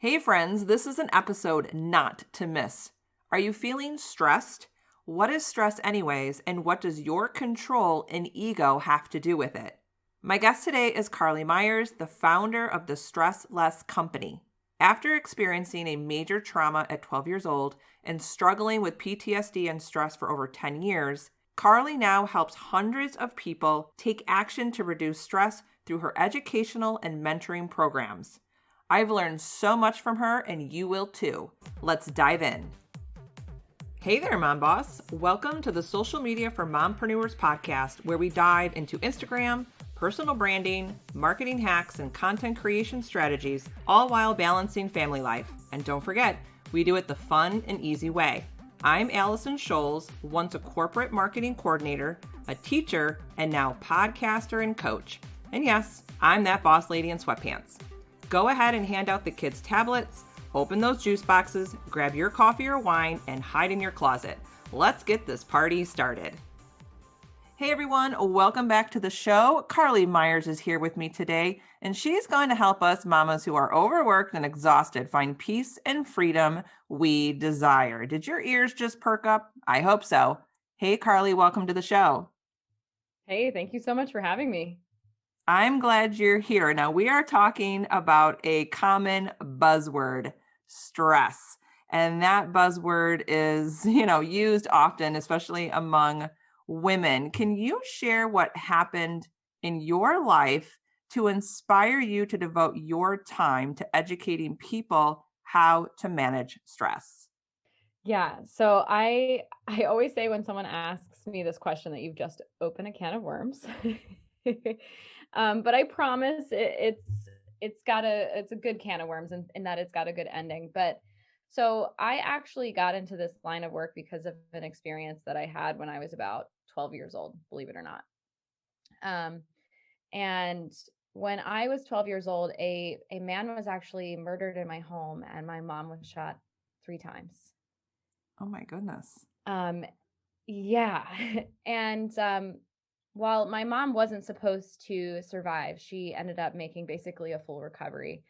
Hey friends, this is an episode not to miss. Are you feeling stressed? What is stress anyways, and what does your control and ego have to do with it? My guest today is Carlee Myers, the founder of the Stress Less Company. After experiencing a major trauma at 12 years old and struggling with PTSD and stress for over 10 years, Carlee now helps hundreds of people take action to reduce stress through her educational and mentoring programs. I've learned so much from her, and you will too. Let's dive in. Hey there, Mom Boss. Welcome to the Social Media for Mompreneurs podcast, where we dive into Instagram, personal branding, marketing hacks, and content creation strategies, all while balancing family life. And don't forget, we do it the fun and easy way. I'm Allison Scholes, once a corporate marketing coordinator, a teacher, and now podcaster and coach. And yes, I'm that boss lady in sweatpants. Go ahead and hand out the kids' tablets, open those juice boxes, grab your coffee or wine, and hide in your closet. Let's get this party started. Hey everyone, welcome back to the show. Carlee Myers is here with me today, and she's going to help us mamas who are overworked and exhausted find peace and freedom we desire. Did your ears just perk up? I hope so. Hey Carlee, welcome to the show. Hey, thank you so much for having me. I'm glad you're here. Now, we are talking about a common buzzword, stress. And that buzzword is, used often, especially among women. Can you share what happened in your life to inspire you to devote your time to educating people how to manage stress? Yeah, so I always say when someone asks me this question that you've just opened a can of worms. But I promise it's a good can of worms in that it's got a good ending. But so I actually got into this line of work because of an experience that I had when I was about 12 years old, believe it or not. Um, and when I was 12 years old, a man was actually murdered in my home, and my mom was shot 3 times. Oh my goodness. Um, yeah. And while my mom wasn't supposed to survive, she ended up making basically a full recovery.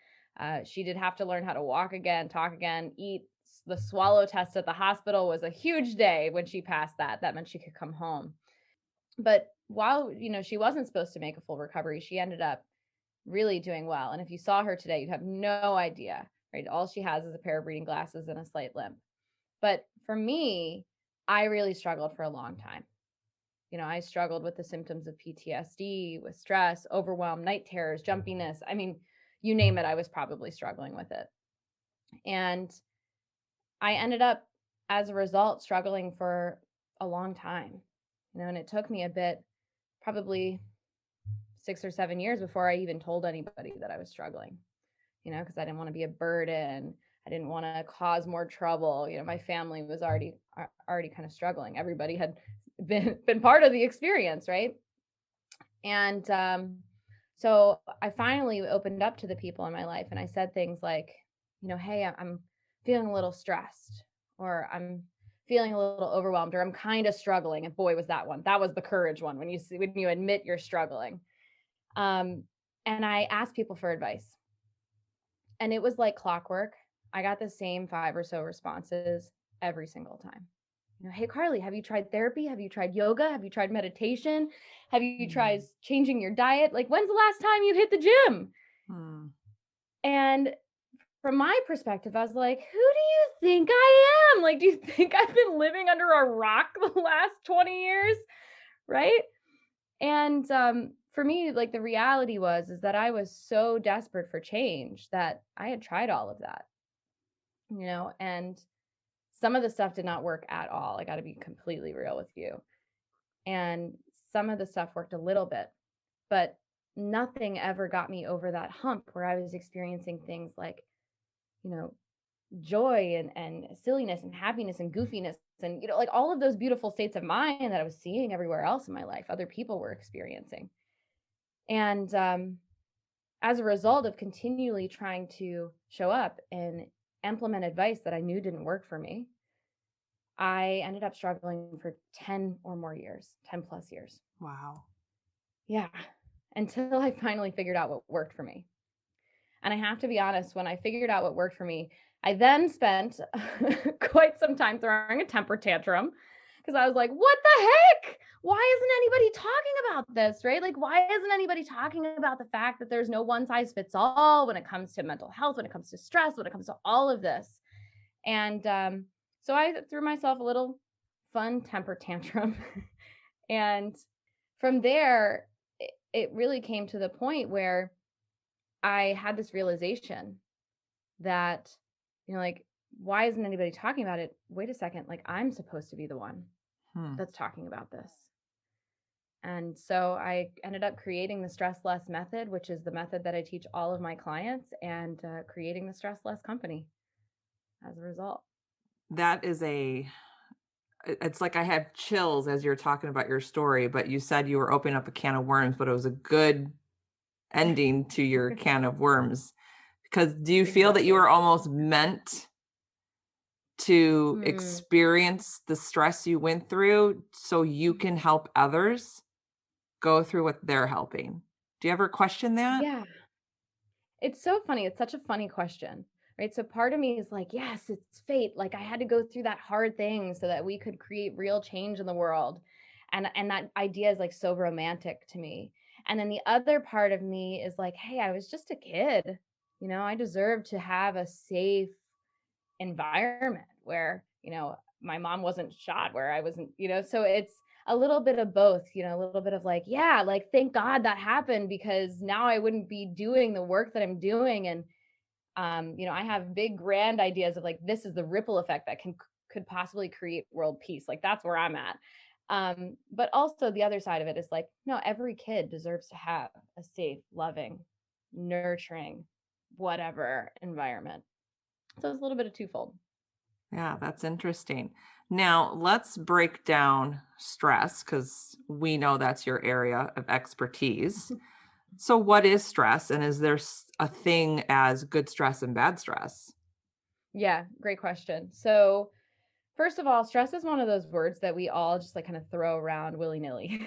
She did have to learn how to walk again, talk again, eat. The swallow test at the hospital was a huge day when she passed that. That meant she could come home. But while, she wasn't supposed to make a full recovery, she ended up really doing well. And if you saw her today, you'd have no idea, right? All she has is a pair of reading glasses and a slight limp. But for me, I really struggled for a long time. I struggled with the symptoms of PTSD, with stress, overwhelm, night terrors, jumpiness. I mean, you name it, I was probably struggling with it. And I ended up, as a result, struggling for a long time, and it took me a bit, probably 6 or 7 years before I even told anybody that I was struggling, because I didn't want to be a burden. I didn't want to cause more trouble. My family was already kind of struggling. Everybody had been part of the experience, right? And so I finally opened up to the people in my life, and I said things like, hey, I'm feeling a little stressed, or I'm feeling a little overwhelmed, or I'm kind of struggling. And boy, was that one. That was the courage one, when you admit you're struggling. And I asked people for advice. And it was like clockwork. I got the same 5 or so responses every single time. Hey, Carlee, have you tried therapy? Have you tried yoga? Have you tried meditation? Have you tried changing your diet? Like, when's the last time you hit the gym? And from my perspective, I was like, who do you think I am? Like, do you think I've been living under a rock the last 20 years? Right. And for me, like, the reality is that I was so desperate for change that I had tried all of that, and some of the stuff did not work at all. I got to be completely real with you. And some of the stuff worked a little bit, but nothing ever got me over that hump where I was experiencing things like, joy and silliness and happiness and goofiness and, like all of those beautiful states of mind that I was seeing everywhere else in my life, other people were experiencing. And as a result of continually trying to show up and implement advice that I knew didn't work for me, I ended up struggling for 10 or more years, 10 plus years. Wow. Yeah. Until I finally figured out what worked for me. And I have to be honest, when I figured out what worked for me, I then spent quite some time throwing a temper tantrum because I was like, what the heck? Why isn't anybody talking about this? Right? Like, why isn't anybody talking about the fact that there's no one size fits all when it comes to mental health, when it comes to stress, when it comes to all of this? And so I threw myself a little fun temper tantrum. And from there, it really came to the point where I had this realization that, like, why isn't anybody talking about it? Wait a second, like, I'm supposed to be the one Hmm. that's talking about this. And so I ended up creating the Stress Less method, which is the method that I teach all of my clients, and creating the Stress Less company as a result. That is it's like I have chills as you're talking about your story, but you said you were opening up a can of worms, but it was a good ending to your can of worms. Because do you feel that you Exactly. were almost meant to Hmm. experience the stress you went through so you can help others go through what they're helping? Do you ever question that? Yeah. It's so funny. It's such a funny question, right? So part of me is like, yes, it's fate. Like I had to go through that hard thing so that we could create real change in the world. And that idea is like so romantic to me. And then the other part of me is like, hey, I was just a kid. I deserve to have a safe environment where, my mom wasn't shot, where I wasn't, so it's a little bit of both, a little bit of like, yeah, like thank God that happened because now I wouldn't be doing the work that I'm doing. And I have big grand ideas of like this is the ripple effect that could possibly create world peace. Like that's where I'm at. But also the other side of it is like, no, every kid deserves to have a safe, loving, nurturing, whatever environment. So it's a little bit of twofold. Yeah, that's interesting. Now, let's break down stress because we know that's your area of expertise. So, what is stress, and is there a thing as good stress and bad stress? Yeah, great question. So, first of all, stress is one of those words that we all just like kind of throw around willy nilly.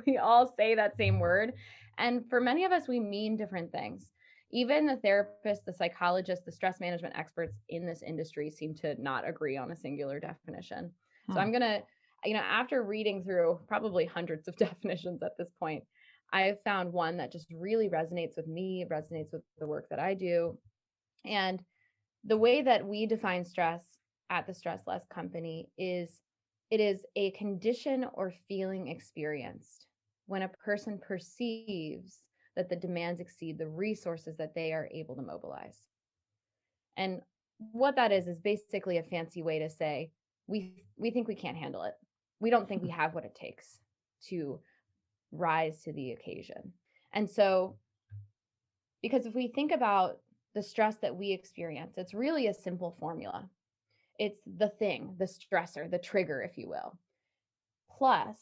We all say that same word. And for many of us, we mean different things. Even the therapists, the psychologists, the stress management experts in this industry seem to not agree on a singular definition. So, Hmm. I'm going to, after reading through probably hundreds of definitions at this point, I've found one that just really resonates with me, resonates with the work that I do. And the way that we define stress at the Stress Less Company is it is a condition or feeling experienced when a person perceives that the demands exceed the resources that they are able to mobilize. And what that is basically a fancy way to say we think we can't handle it. We don't think we have what it takes to rise to the occasion. And so because if we think about the stress that we experience, it's really a simple formula. It's the thing, the stressor, the trigger, if you will, plus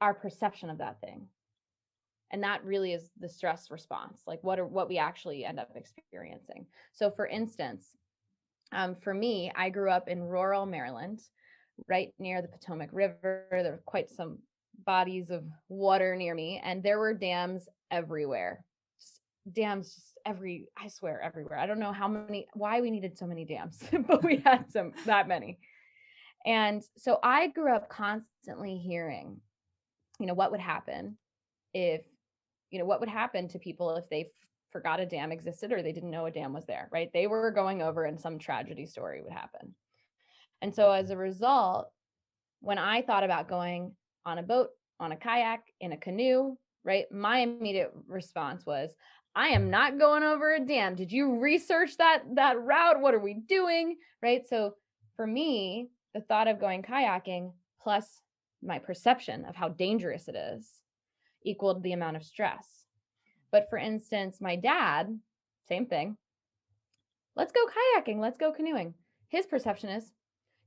our perception of that thing. And that really is the stress response, like what we actually end up experiencing. So, for instance, for me, I grew up in rural Maryland, right near the Potomac River. There were quite some bodies of water near me, and there were dams everywhere. Just dams, just I swear, everywhere. I don't know why we needed so many dams, but we had that many. And so I grew up constantly hearing, what would happen if, what would happen to people if they forgot a dam existed or they didn't know a dam was there, right? They were going over and some tragedy story would happen. And so as a result, when I thought about going on a boat, on a kayak, in a canoe, right, my immediate response was, I am not going over a dam. Did you research that route? What are we doing? Right? So for me, the thought of going kayaking plus my perception of how dangerous it is equaled the amount of stress. But for instance, my dad, same thing. Let's go kayaking, let's go canoeing. His perception is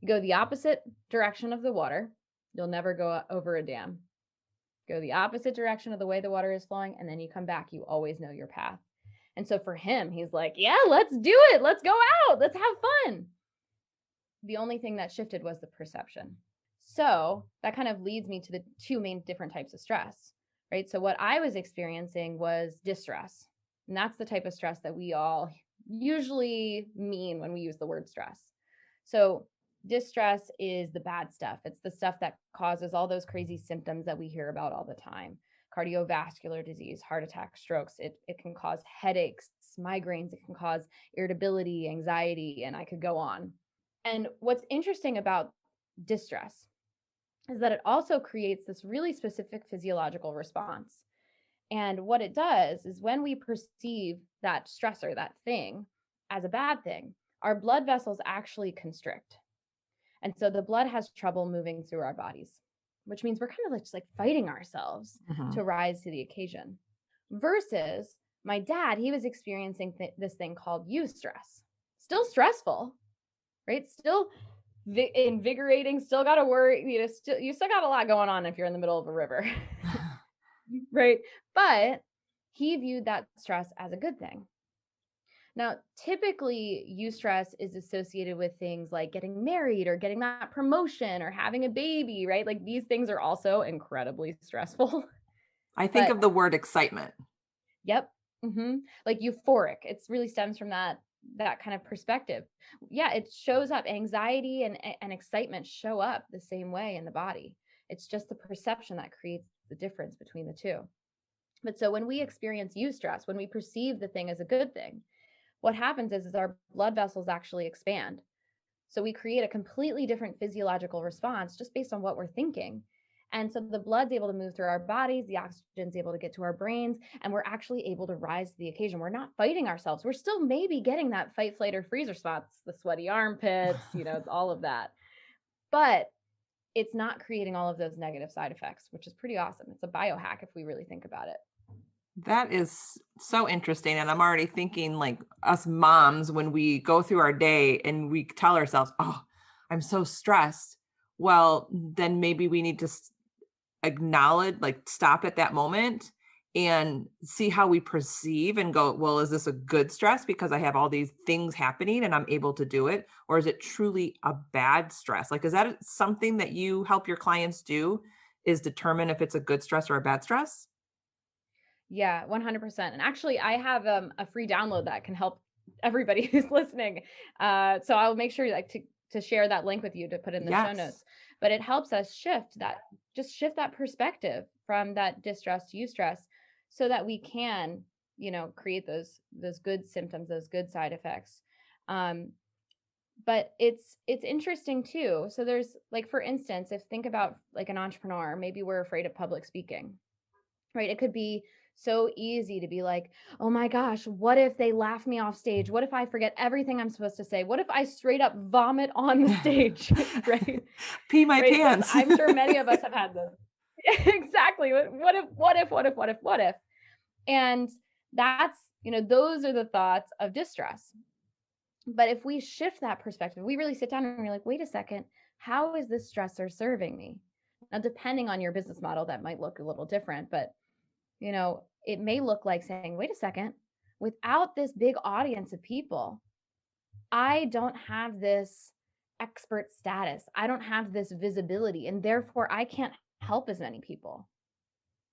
you go the opposite direction of the water, you'll never go over a dam. Go the opposite direction of the way the water is flowing, and then you come back, you always know your path. And so for him, he's like, yeah, let's do it. Let's go out. Let's have fun. The only thing that shifted was the perception. So that kind of leads me to the two main different types of stress, right? So what I was experiencing was distress. And that's the type of stress that we all usually mean when we use the word stress. So distress is the bad stuff. It's the stuff that causes all those crazy symptoms that we hear about all the time. Cardiovascular disease, heart attack, strokes. It can cause headaches, migraines. It can cause irritability, anxiety, and I could go on. And what's interesting about distress is that it also creates this really specific physiological response. And what it does is when we perceive that stressor, that thing, as a bad thing, our blood vessels actually constrict. And so the blood has trouble moving through our bodies, which means we're kind of just like fighting ourselves to rise to the occasion. Versus my dad, he was experiencing this thing called eustress. Still stressful, right? Still invigorating, still got to worry, you still got a lot going on if you're in the middle of a river. Right? But he viewed that stress as a good thing. Now, typically, eustress is associated with things like getting married or getting that promotion or having a baby, right? Like these things are also incredibly stressful. I think of the word excitement. Yep. Like euphoric. It really stems from that kind of perspective. Yeah, it shows up. Anxiety and excitement show up the same way in the body. It's just the perception that creates the difference between the two. But so when we experience eustress, when we perceive the thing as a good thing, what happens is our blood vessels actually expand. So we create a completely different physiological response just based on what we're thinking. And so the blood's able to move through our bodies, the oxygen's able to get to our brains, and we're actually able to rise to the occasion. We're not fighting ourselves. We're still maybe getting that fight, flight, or freeze response, the sweaty armpits, it's all of that. But it's not creating all of those negative side effects, which is pretty awesome. It's a biohack if we really think about it. That is so interesting. And I'm already thinking like us moms, when we go through our day and we tell ourselves, oh, I'm so stressed. Well, then maybe we need to acknowledge, like stop at that moment and see how we perceive and go, well, is this a good stress because I have all these things happening and I'm able to do it? Or is it truly a bad stress? Like, is that something that you help your clients do, is determine if it's a good stress or a bad stress? Yeah, 100%. And actually, I have a free download that can help everybody who's listening. So I'll make sure to share that link with you to put in the show notes. Yes. But it helps us shift that perspective from that distress to eustress so that we can, create those good symptoms, those good side effects. But it's interesting too. So there's like, for instance, if think about like an entrepreneur, maybe we're afraid of public speaking, right? It could be so easy to be like, oh my gosh, what if they laugh me off stage? What if I forget everything I'm supposed to say? What if I straight up vomit on the stage? Right? Pee my pants. I'm sure many of us have had this. Exactly. What if? And that's, those are the thoughts of distress. But if we shift that perspective, we really sit down and we're like, wait a second, how is this stressor serving me? Now, depending on your business model, that might look a little different, but it may look like saying, wait a second, without this big audience of people, I don't have this expert status. I don't have this visibility, and therefore I can't help as many people.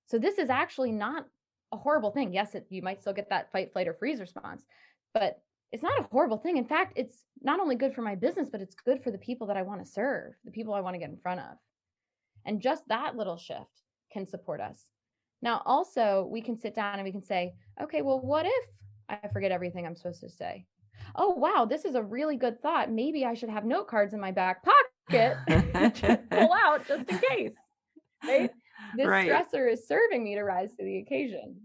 So this is actually not a horrible thing. Yes, you might still get that fight, flight, or freeze response, but it's not a horrible thing. In fact, it's not only good for my business, but it's good for the people that I want to serve, the people I want to get in front of. And just that little shift can support us. Now, also, we can sit down and we can say, okay, well, what if I forget everything I'm supposed to say? Oh, wow, this is a really good thought. Maybe I should have note cards in my back pocket to pull out just in case, right? This stressor is serving me to rise to the occasion.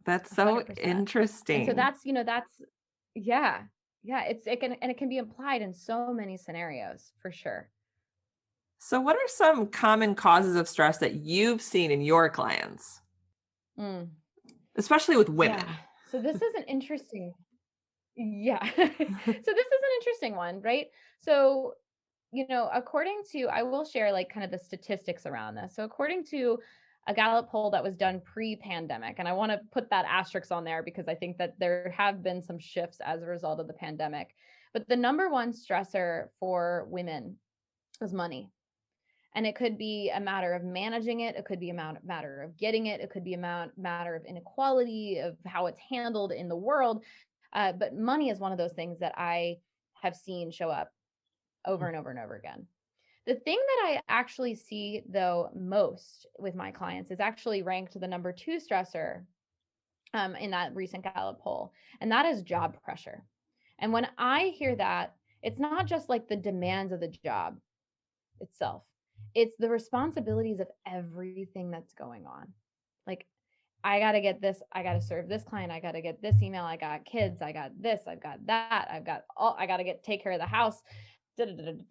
That's so 100%. interesting. And so it can be applied in so many scenarios for sure. So what are some common causes of stress that you've seen in your clients? Especially with women. Yeah. So this is an interesting, so this is an interesting one, right? So, according to, I will share like kind of the statistics around this. So according to a Gallup poll that was done pre-pandemic, and I want to put that asterisk on there because I think that there have been some shifts as a result of the pandemic, but the number one stressor for women was money. And it could be a matter of managing it. It could be a matter of getting it. It could be a matter of inequality, of how it's handled in the world. But money is one of those things that I have seen show up over and over and over again. The thing that I actually see, though, most with my clients is actually ranked the number 2 stressor in that recent Gallup poll, and that is job pressure. And when I hear that, it's not just like the demands of the job itself, it's the responsibilities of everything that's going on. Like, I got to get this, I got to serve this client, I got to get this email, I got kids, I got this, I've got that, I got to take care of the house,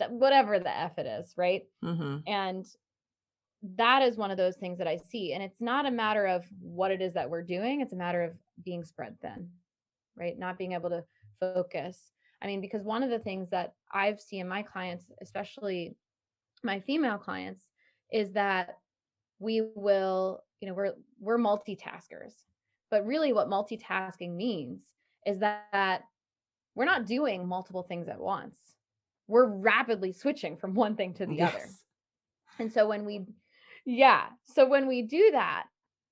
whatever the F it is, right? Mm-hmm. And that is one of those things that I see. And it's not a matter of what it is that we're doing, it's a matter of being spread thin, right? Not being able to focus. I mean, because one of the things that I've seen in my clients, especially my female clients, is that we will, we're multitaskers. But really what multitasking means is that we're not doing multiple things at once. We're rapidly switching from one thing to the other. And so when we do that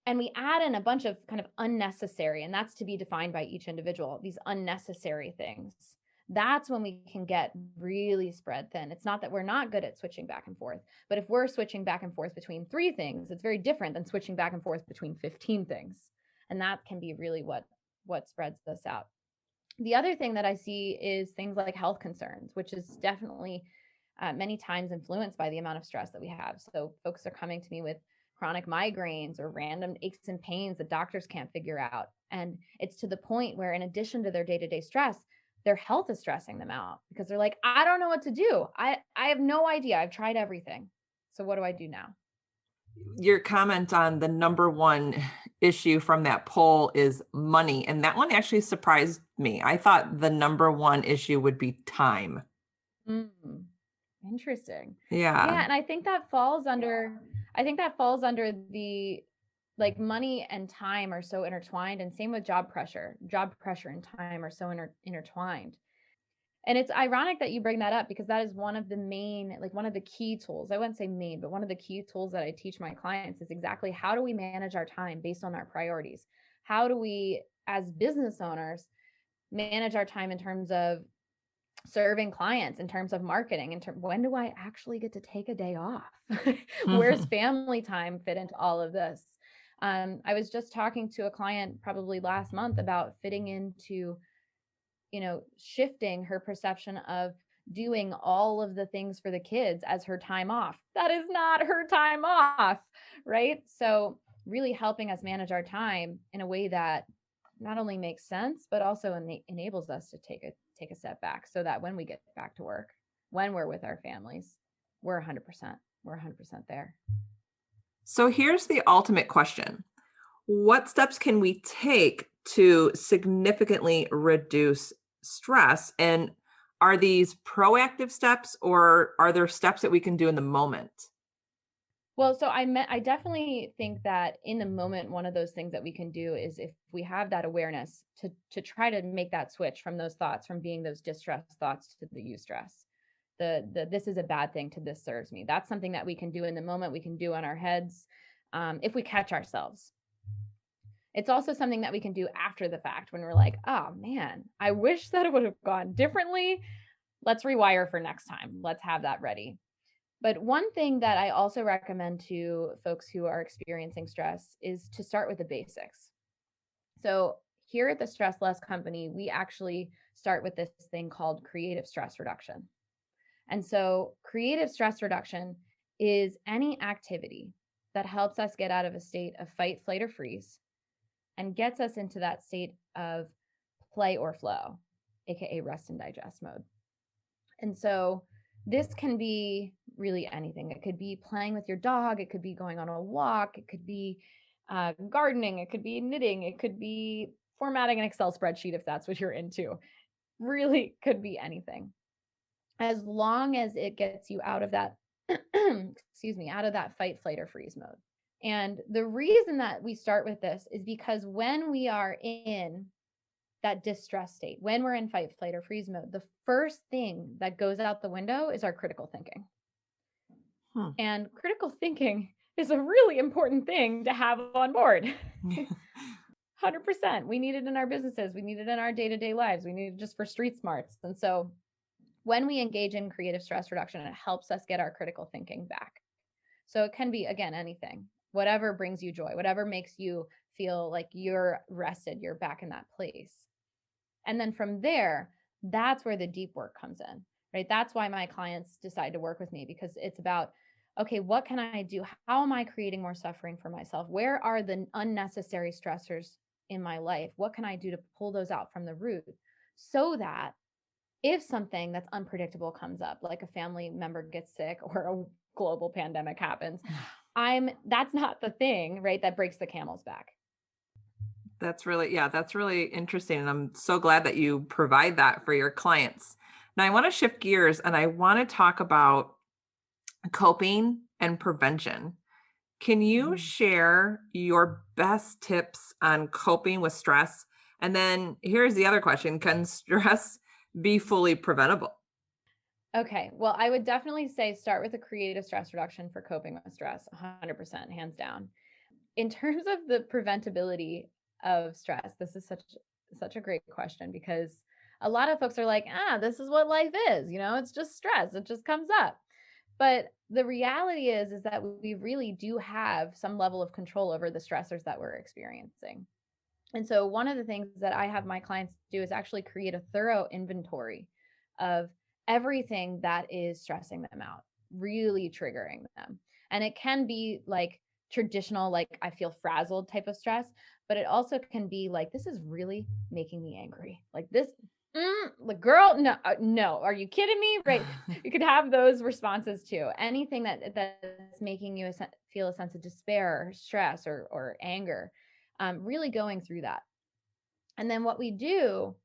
and we add in a bunch of kind of unnecessary, and that's to be defined by each individual, these unnecessary things, that's when we can get really spread thin. It's not that we're not good at switching back and forth, but if we're switching back and forth between 3 things, it's very different than switching back and forth between 15 things. And that can be really what spreads us out. The other thing that I see is things like health concerns, which is definitely many times influenced by the amount of stress that we have. So folks are coming to me with chronic migraines or random aches and pains that doctors can't figure out. And it's to the point where, in addition to their day-to-day stress, their health is stressing them out because they're like, I don't know what to do. I have no idea. I've tried everything. So what do I do now? Your comment on the number 1 issue from that poll is money. And that one actually surprised me. I thought the number 1 issue would be time. Interesting. Yeah. And I think that falls under the, like, money and time are so intertwined, and same with job pressure. Job pressure and time are so intertwined. And it's ironic that you bring that up because that is one of the main, like one of the key tools. I wouldn't say main, but one of the key tools that I teach my clients is exactly how do we manage our time based on our priorities? How do we, as business owners, manage our time in terms of serving clients, in terms of marketing, when do I actually get to take a day off? Where's family time fit into all of this? I was just talking to a client probably last month about fitting into, shifting her perception of doing all of the things for the kids as her time off. That is not her time off, right? So really helping us manage our time in a way that not only makes sense, but also enables us to take a step back so that when we get back to work, when we're with our families, we're 100% there. So here's the ultimate question. What steps can we take to significantly reduce stress? And are these proactive steps, or are there steps that we can do in the moment? Well, so I definitely think that in the moment, one of those things that we can do is, if we have that awareness, to try to make that switch from those thoughts, from being those distress thoughts to the eustress. The this is a bad thing to this serves me. That's something that we can do in the moment. We can do in our heads if we catch ourselves. It's also something that we can do after the fact when we're like, oh man, I wish that it would have gone differently. Let's rewire for next time. Let's have that ready. But one thing that I also recommend to folks who are experiencing stress is to start with the basics. So here at the Stress Less Company, we actually start with this thing called creative stress reduction. And so creative stress reduction is any activity that helps us get out of a state of fight, flight, or freeze and gets us into that state of play or flow, aka rest and digest mode. And so this can be really anything. It could be playing with your dog. It could be going on a walk. It could be gardening. It could be knitting. It could be formatting an Excel spreadsheet if that's what you're into. Really could be anything. As long as it gets you out of that, out of that fight, flight, or freeze mode. And the reason that we start with this is because when we are in that distress state, when we're in fight, flight, or freeze mode, the first thing that goes out the window is our critical thinking. Hmm. And critical thinking is a really important thing to have on board. 100%. We need it in our businesses. We need it in our day-to-day lives. We need it just for street smarts. And so when we engage in creative stress reduction, it helps us get our critical thinking back. So it can be, again, anything, whatever brings you joy, whatever makes you feel like you're rested, you're back in that place. And then from there, that's where the deep work comes in, right? That's why my clients decide to work with me, because it's about, okay, what can I do? How am I creating more suffering for myself? Where are the unnecessary stressors in my life? What can I do to pull those out from the root so that if something that's unpredictable comes up, like a family member gets sick or a global pandemic happens, that's not the thing, right, that breaks the camel's back. That's really interesting. And I'm so glad that you provide that for your clients. Now, I want to shift gears and I want to talk about coping and prevention. Can you share your best tips on coping with stress? And then here's the other question. Can stress be fully preventable? Okay. Well, I would definitely say start with a creative stress reduction for coping with stress, 100%, hands down. In terms of the preventability of stress, this is such a great question, because a lot of folks are like, this is what life is, it's just stress. It just comes up. But the reality is that we really do have some level of control over the stressors that we're experiencing. And so one of the things that I have my clients do is actually create a thorough inventory of everything that is stressing them out, really triggering them. And it can be like traditional, like I feel frazzled type of stress, but it also can be like, this is really making me angry. Like this, the girl, no, are you kidding me? Right. You could have those responses too. Anything that's making you feel a sense of despair, or stress, or anger, really going through that. And then what we do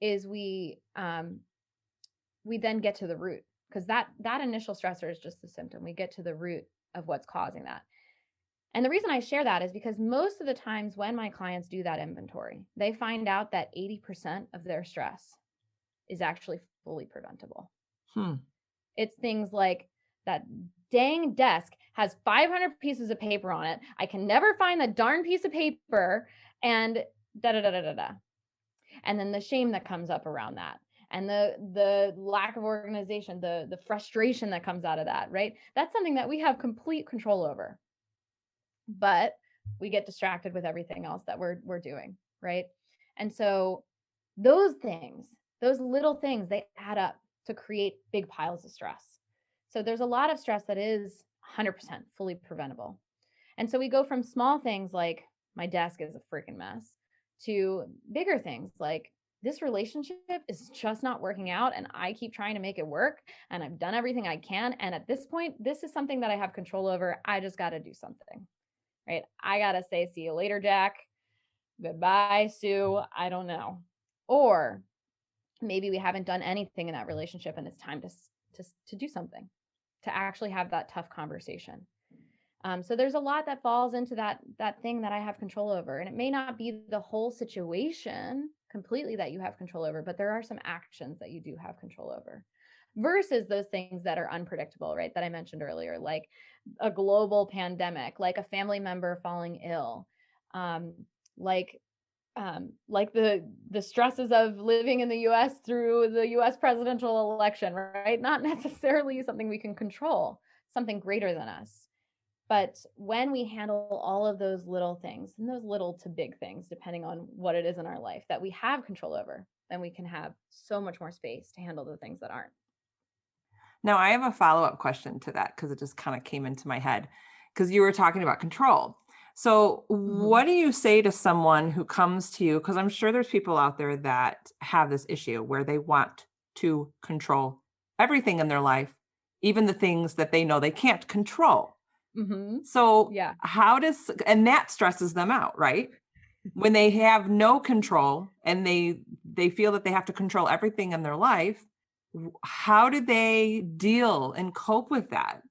is we then get to the root, because that initial stressor is just the symptom. We get to the root of what's causing that. And the reason I share that is because most of the times when my clients do that inventory, they find out that 80% of their stress is actually fully preventable. It's things like, that dang desk has 500 pieces of paper on it. I can never find the darn piece of paper, and da da da da da da. And then the shame that comes up around that, and the lack of organization, the frustration that comes out of that, right? That's something that we have complete control over. But we get distracted with everything else that we're doing, right? And so those things, those little things, they add up to create big piles of stress. So there's a lot of stress that is 100% fully preventable. And so we go from small things like, my desk is a freaking mess, to bigger things like, this relationship is just not working out and I keep trying to make it work and I've done everything I can. And at this point, this is something that I have control over. I just got to do something, right? I got to say, see you later, Jack. Goodbye, Sue. I don't know. Or maybe we haven't done anything in that relationship and it's time to do something, to actually have that tough conversation. So there's a lot that falls into that thing that I have control over. And it may not be the whole situation completely that you have control over, but there are some actions that you do have control over, versus those things that are unpredictable, right? That I mentioned earlier, like a global pandemic, like a family member falling ill, like the stresses of living in the US through the US presidential election, right? Not necessarily something we can control, something greater than us. But when we handle all of those little things, and those little to big things, depending on what it is in our life that we have control over, then we can have so much more space to handle the things that aren't. Now, I have a follow-up question to that because it just kind of came into my head because you were talking about control. So, what do you say to someone who comes to you? Because I'm sure there's people out there that have this issue where they want to control everything in their life, even the things that they know they can't control. So, Yeah. and that stresses them out, right? When they have no control and they feel that they have to control everything in their life, how do they deal and cope with that?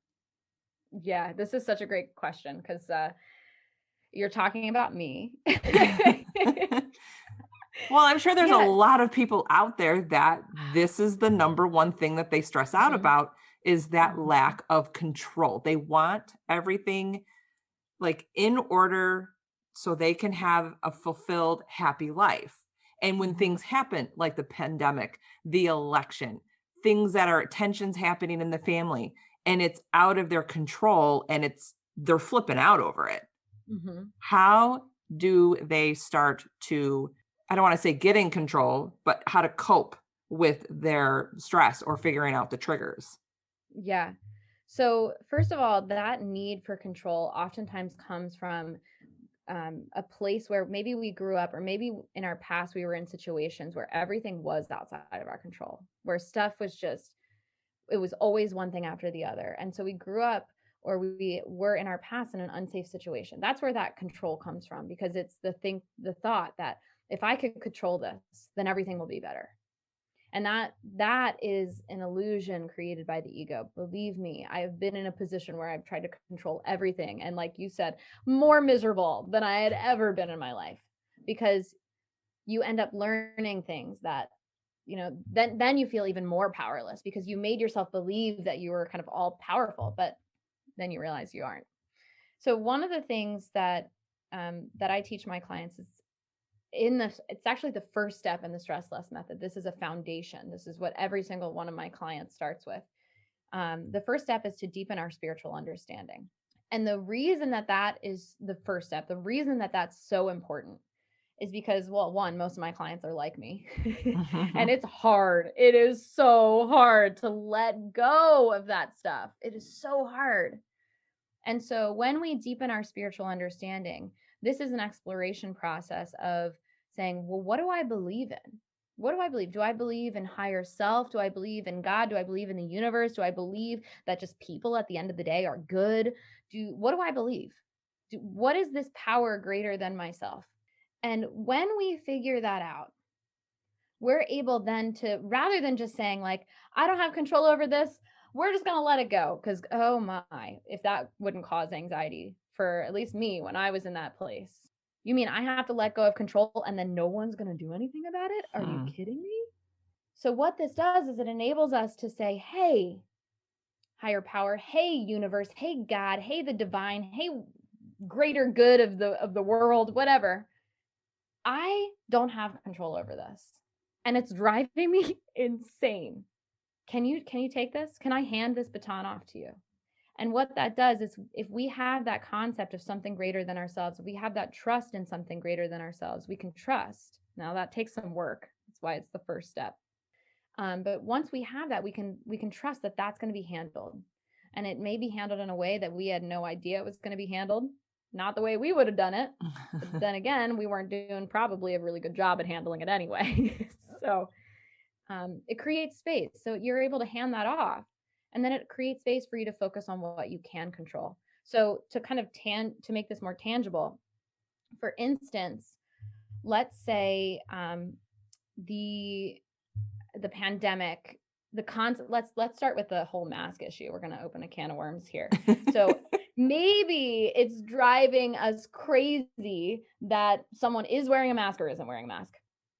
Yeah, this is such a great question, because you're talking about me. Well, I'm sure there's a lot of people out there that this is the number one thing that they stress out about is that Mhm. lack of control. They want everything like in order so they can have a fulfilled, happy life. And when Mhm. things happen, like the pandemic, the election, things that are tensions happening in the family, and it's out of their control and they're flipping out over it. Mhm. How do they start to, I don't want to say get in control, but how to cope with their stress or figuring out the triggers? Yeah. So, first of all, that need for control oftentimes comes from a place where maybe we grew up, or maybe in our past, we were in situations where everything was outside of our control, where stuff was just, it was always one thing after the other. And so we grew up, or we were in our past in an unsafe situation. That's where that control comes from, because it's the thought that if I could control this, then everything will be better. And that is an illusion created by the ego. Believe me, I have been in a position where I've tried to control everything, and like you said, more miserable than I had ever been in my life, because you end up learning things that, then you feel even more powerless, because you made yourself believe that you were kind of all powerful, but then you realize you aren't. So one of the things that I teach my clients is, it's actually the first step in the stress less method. This is a foundation. This is what every single one of my clients starts with. The first step is to deepen our spiritual understanding. And the reason that that is the first step, the reason that that's so important, is because, well, one, most of my clients are like me. And it's hard. It is so hard to let go of that stuff. It is so hard. And so when we deepen our spiritual understanding, this is an exploration process of saying, well, what do I believe in? What do I believe? Do I believe in higher self? Do I believe in God? Do I believe in the universe? Do I believe that just people at the end of the day are good? What do I believe? What is this power greater than myself? And when we figure that out, we're able then to, rather than just saying like, I don't have control over this, we're just going to let it go. Because, oh my, if that wouldn't cause anxiety for at least me when I was in that place. You mean I have to let go of control and then no one's going to do anything about it? Are you kidding me? So what this does is it enables us to say, hey, higher power, hey, universe, hey, God, hey, the divine, hey, greater good of the world, whatever. I don't have control over this, and it's driving me insane. Can you take this? Can I hand this baton off to you? And what that does is, if we have that concept of something greater than ourselves, if we have that trust in something greater than ourselves, we can trust. Now that takes some work. That's why it's the first step. But once we have that, we can trust that that's going to be handled, and it may be handled in a way that we had no idea it was going to be handled, not the way we would have done it. But then again, we weren't doing probably a really good job at handling it anyway. So it creates space. So you're able to hand that off, and then it creates space for you to focus on what you can control. So to kind of to make this more tangible, for instance, let's say the the pandemic, the concept, let's start with the whole mask issue. We're going to open a can of worms here. So maybe it's driving us crazy that someone is wearing a mask or isn't wearing a mask.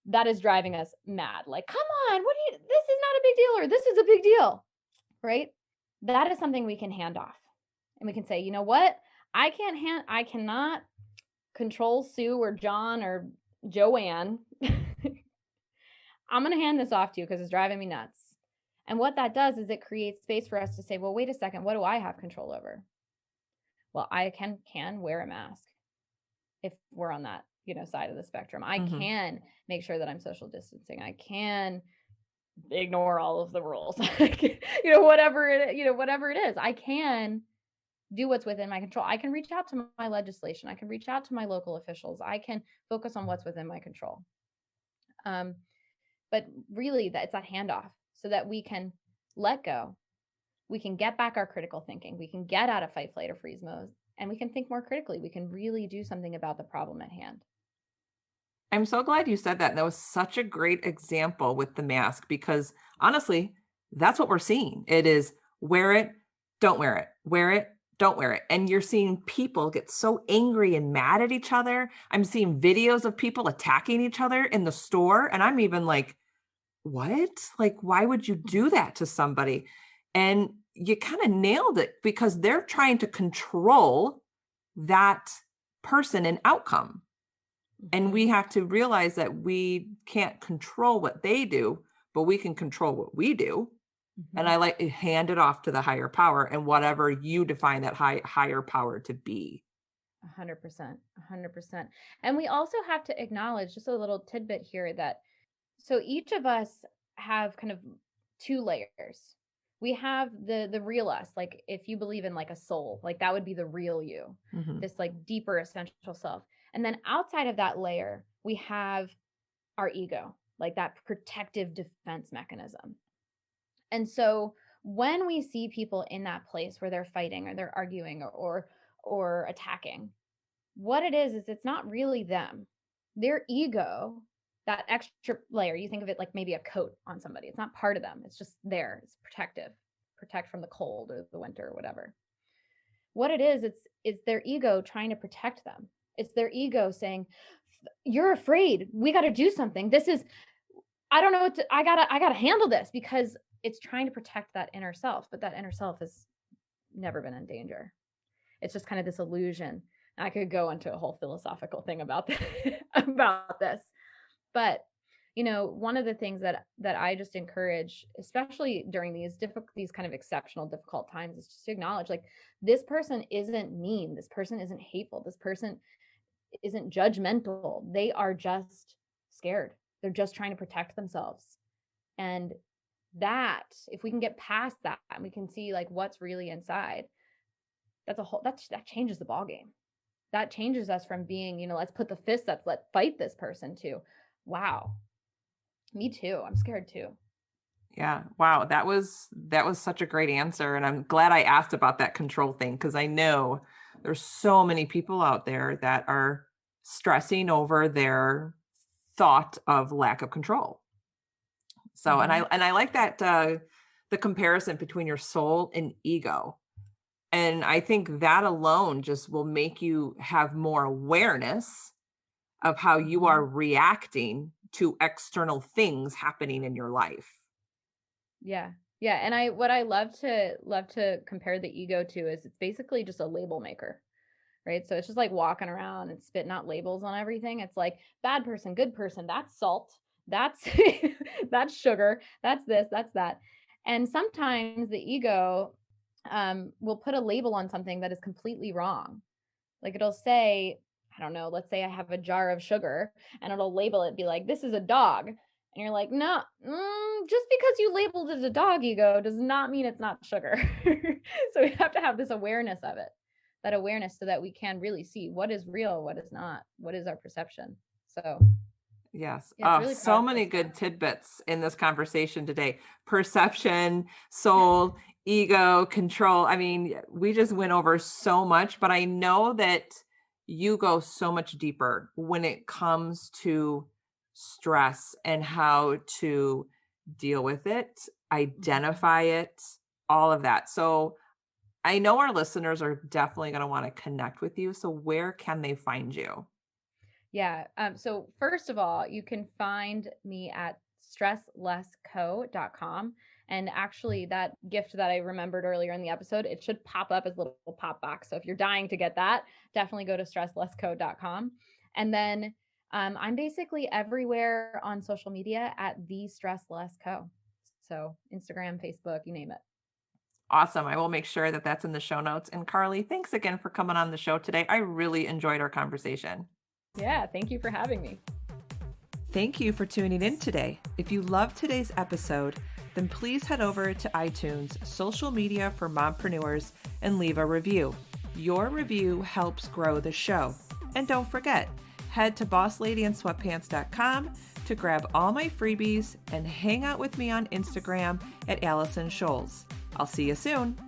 That is driving us mad. Like, come on, this is not a big deal, or this is a big deal, right? That is something we can hand off. And we can say, you know what? I cannot control Sue or John or Joanne. I'm going to hand this off to you because it's driving me nuts. And what that does is it creates space for us to say, well, wait a second, what do I have control over? Well, I can wear a mask if we're on that, side of the spectrum. I Mhm. can make sure that I'm social distancing. I can ignore all of the rules. Whatever it is, I can do what's within my control. I can reach out to my legislation. I can reach out to my local officials. I can focus on what's within my control. But really, it's that handoff, so that we can let go. We can get back our critical thinking. We can get out of fight, flight, or freeze mode, and we can think more critically. We can really do something about the problem at hand. I'm so glad you said that. That was such a great example with the mask because honestly, that's what we're seeing. It is wear it, don't wear it, wear it, don't wear it. And you're seeing people get so angry and mad at each other. I'm seeing videos of people attacking each other in the store. And I'm even like, what? Like, why would you do that to somebody? And you kind of nailed it because they're trying to control that person and outcome. And we have to realize that we can't control what they do, but we can control what we do. And I like hand it off to the higher power and whatever you define that higher power to be. 100%, 100%. And we also have to acknowledge just a little tidbit here that so each of us have kind of two layers. We have the real us, like if you believe in like a soul, like that would be the real you, this like deeper essential self. And then outside of that layer, we have our ego, like that protective defense mechanism. And so when we see people in that place where they're fighting or they're arguing or attacking, what it is it's not really them. Their ego, that extra layer, you think of it like maybe a coat on somebody. It's not part of them. It's just there. It's protective, protect from the cold or the winter or whatever. What it is, it's their ego trying to protect them. It's their ego saying, you're afraid. We got to do something. This is, I don't know what to, I gotta handle this, because it's trying to protect that inner self, but that inner self has never been in danger. It's just kind of this illusion. I could go into a whole philosophical thing about this, but one of the things that I just encourage, especially during these kind of exceptional, difficult times, is just to acknowledge, like, this person isn't mean. This person isn't hateful. This person isn't judgmental. They are just scared. They're just trying to protect themselves. And that, if we can get past that and we can see like what's really inside, that changes the ballgame. That changes us from being, let's put the fists up, let's fight this person, to, wow, me too. I'm scared too. Yeah. Wow. That was such a great answer. And I'm glad I asked about that control thing, because I know there's so many people out there that are stressing over their thought of lack of control. So, and I like that, the comparison between your soul and ego. And I think that alone just will make you have more awareness of how you are reacting to external things happening in your life. Yeah. Yeah. And what I love to compare the ego to is it's basically just a label maker, right? So it's just like walking around and spitting out labels on everything. It's like bad person, good person, that's salt, that's that's sugar, that's this, that's that. And sometimes the ego will put a label on something that is completely wrong. Like it'll say, I don't know, let's say I have a jar of sugar and it'll label it, be like, this is a dog. And you're like, no, just because you labeled it a dog, ego, does not mean it's not sugar. So we have to have this awareness of it, that awareness, so that we can really see what is real, what is not, what is our perception. So yes. Yeah, really so many good tidbits in this conversation today. Perception, soul, ego, control. I mean, we just went over so much, but I know that you go so much deeper when it comes to stress and how to deal with it, identify it, all of that. So I know our listeners are definitely going to want to connect with you. So where can they find you? Yeah. So first of all, you can find me at stresslessco.com. And actually, that gift that I remembered earlier in the episode, it should pop up as a little pop box. So if you're dying to get that, definitely go to stresslessco.com. And then I'm basically everywhere on social media at the Stress Less Co. So Instagram, Facebook, you name it. Awesome. I will make sure that that's in the show notes. And Carlee, thanks again for coming on the show today. I really enjoyed our conversation. Yeah, thank you for having me. Thank you for tuning in today. If you loved today's episode, then please head over to iTunes, social media for mompreneurs, and leave a review. Your review helps grow the show. And don't forget, head to bossladyandsweatpants.com to grab all my freebies and hang out with me on Instagram at Allison Scholes. I'll see you soon.